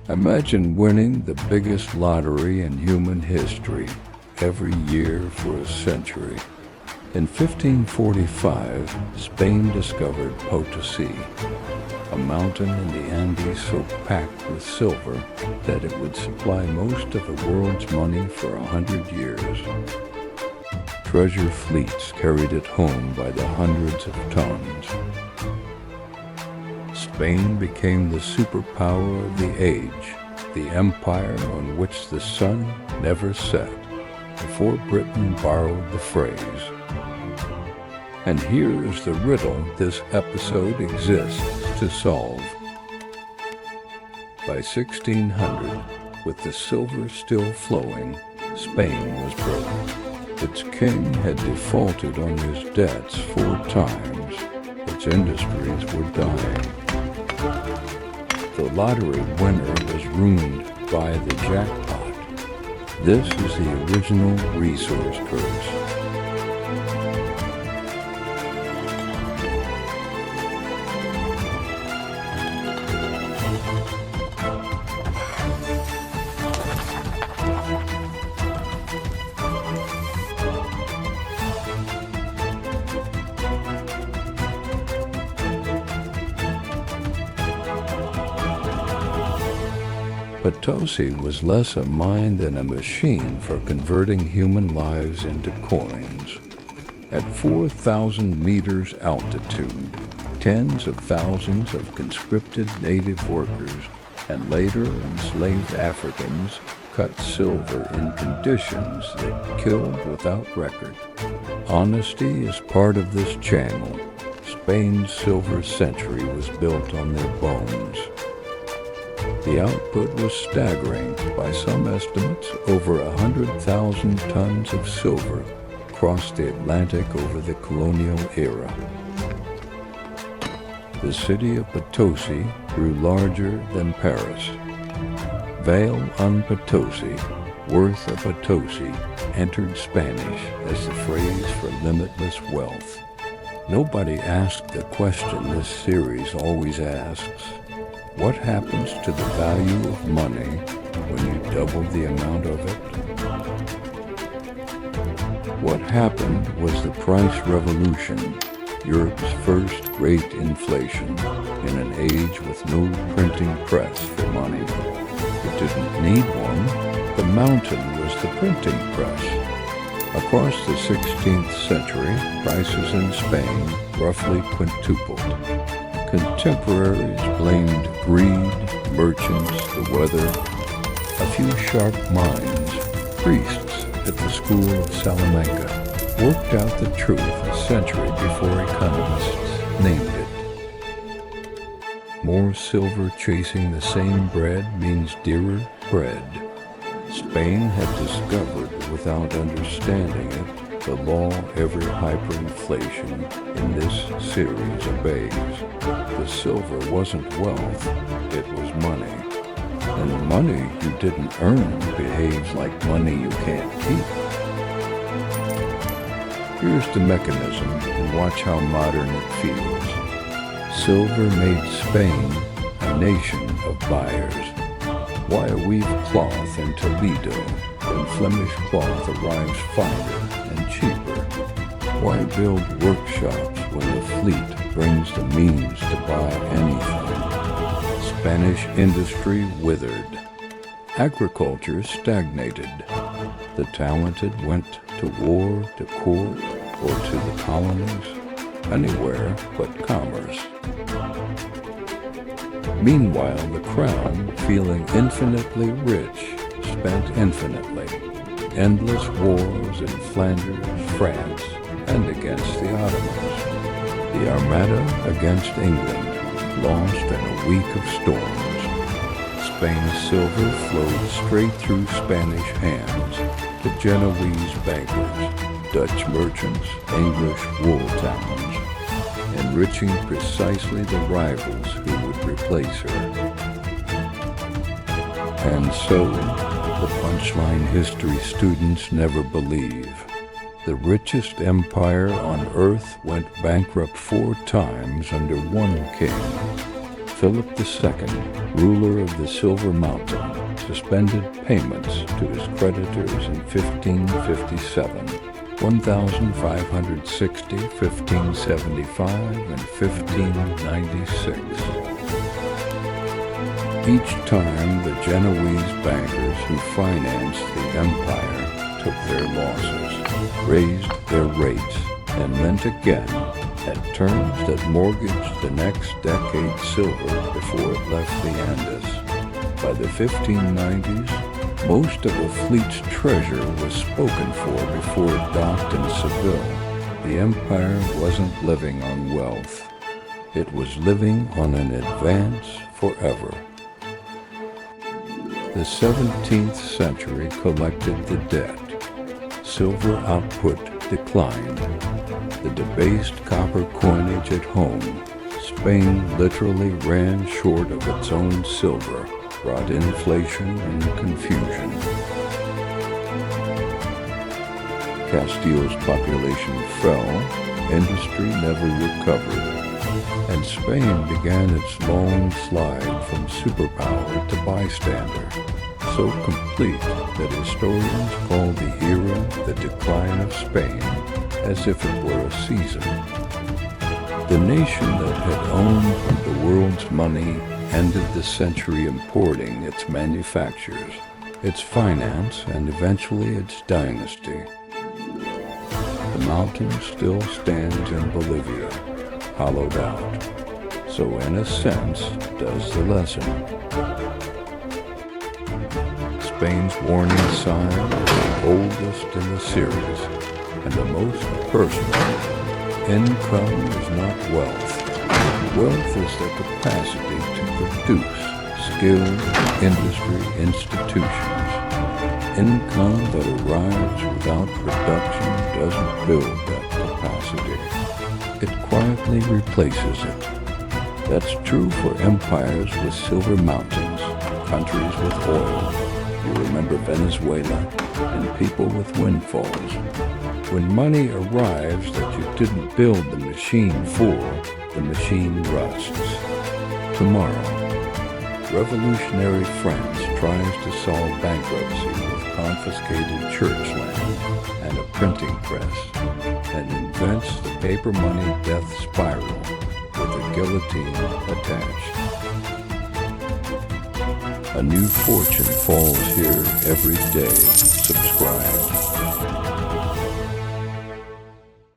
Imagine winning the biggest lottery in human history every year for a century. In 1545, Spain discovered Potosi, a mountain in the Andes so packed with silver that it would supply most of the world's money for 100 years. Treasure fleets carried it home by the hundreds of tons. Spain became the superpower of the age, the empire on which the sun never set, before Britain borrowed the phrase. And here is the riddle this episode exists to solve. By 1600, with the silver still flowing, Spain was broke. Its king had defaulted on his debts 4 times. Its industries were dying. The lottery winner was ruined by the jackpot. This is the original resource curse. Potosi was less a mine than a machine for converting human lives into coins. At 4,000 meters altitude, tens of thousands of conscripted native workers and later enslaved Africans cut silver in conditions that killed without record. Honesty is part of this channel. Spain's silver century was built on their bones. The output was staggering. By some estimates, over 100,000 tons of silver crossed the Atlantic over the colonial era. The city of Potosi grew larger than Paris. Vale on Potosi, worth a Potosi, entered Spanish as the phrase for limitless wealth. Nobody asked the question this series always asks. What happens to the value of money when you double the amount of it? What happened was the price revolution, Europe's first great inflation, in an age with no printing press for money. It didn't need one. The mountain was the printing press. Across the 16th century, prices in Spain roughly quintupled. Contemporaries blamed greed, merchants, the weather. A few sharp minds, priests at the school of Salamanca, worked out the truth a century before economists named it. More silver chasing the same bread means dearer bread. Spain had discovered, without understanding it, the law every hyperinflation in this series obeys. The silver wasn't wealth, it was money. And money you didn't earn behaves like money you can't keep. Here's the mechanism, and watch how modern it feels. Silver made Spain a nation of buyers. Why weave cloth in Toledo when Flemish cloth arrives finer and cheaper? Why build workshops when the fleet brings the means to buy anything? Spanish industry withered. Agriculture stagnated. The talented went to war, to court, or to the colonies, anywhere but commerce. Meanwhile, the crown, feeling infinitely rich, spent infinitely. Endless wars in Flanders, France, and against the Ottomans. The Armada against England, lost in a week of storms. Spain's silver flowed straight through Spanish hands to Genoese bankers, Dutch merchants, English wool towns, enriching precisely the rivals who would replace her. And so, the punchline history students never believe. The richest empire on earth went bankrupt 4 times under one king. Philip II, ruler of the Silver Mountain, suspended payments to his creditors in 1557, 1560, 1575, and 1596. Each time the Genoese bankers who financed the empire took their losses, raised their rates, and lent again at terms that mortgaged the next decade's silver before it left the Andes. By the 1590s, most of the fleet's treasure was spoken for before it docked in Seville. The empire wasn't living on wealth. It was living on an advance forever. The 17th century collected the debt. Silver output declined. The debased copper coinage at home, Spain literally ran short of its own silver, brought inflation and confusion. Castile's population fell, industry never recovered, and Spain began its long slide from superpower to bystander, so complete that historians call the era the decline of Spain, as if it were a season. The nation that had owned the world's money ended the century importing its manufactures, its finance, and eventually its dynasty. The mountain still stands in Bolivia, hollowed out. So in a sense, does the lesson. Spain's warning sign is the oldest in the series, and the most personal. Income is not wealth. Wealth is the capacity to produce skilled industry institutions. Income that arrives without production doesn't build that capacity. It quietly replaces it. That's true for empires with silver mountains, countries with oil. You remember Venezuela, and people with windfalls. When money arrives that you didn't build the machine for, the machine rusts. Tomorrow, revolutionary France tries to solve bankruptcy with confiscated church land and a printing press, and invents the paper money death spiral with a guillotine attached. A new fortune falls here every day. Subscribe.